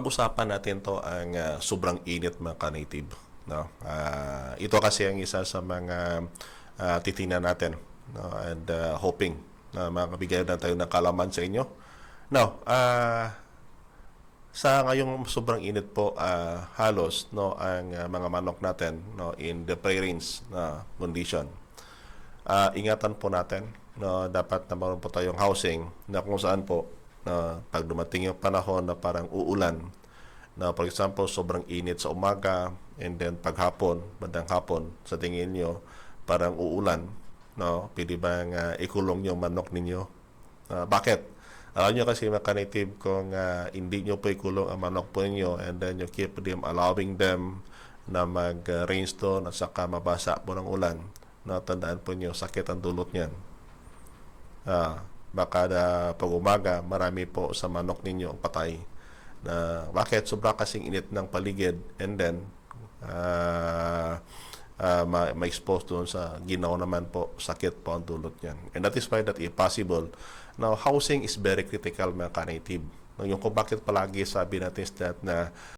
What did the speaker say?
pag-usapan natin to ang sobrang init mga ka-native. No? Ito kasi ang isa sa mga titingnan natin, no? And hoping na makabigay na tayo ng kalaman sa inyo. Now, sa ngayong sobrang init po, halos no, ang mga manok natin no, in the pre-range na condition. Ingatan po natin, no, dapat na meron po tayong housing na kung saan po na pag dumating yung panahon na parang uulan, na for example sobrang init sa umaga and then paghapon, bandang hapon, sa tingin nyo parang uulan, no, pwede bang ikulong yung manok ninyo? Bakit? Alam nyo kasi mga native kung hindi nyo po ikulong ang manok po ninyo and then you keep them, allowing them na mag-rainstorm at saka mabasa po ng ulan, na tandaan po nyo, sakit ang dulot niyan. Baka pag umaga, marami po sa manok ninyo ang patay. Bakit? Sobra kasing init ng paligid and then ma-expose doon sa ginaw naman po, sakit po ang dulot niyan. And that is why that if possible, now housing is very critical mga ka-native. Yung kung bakit palagi sabi natin that na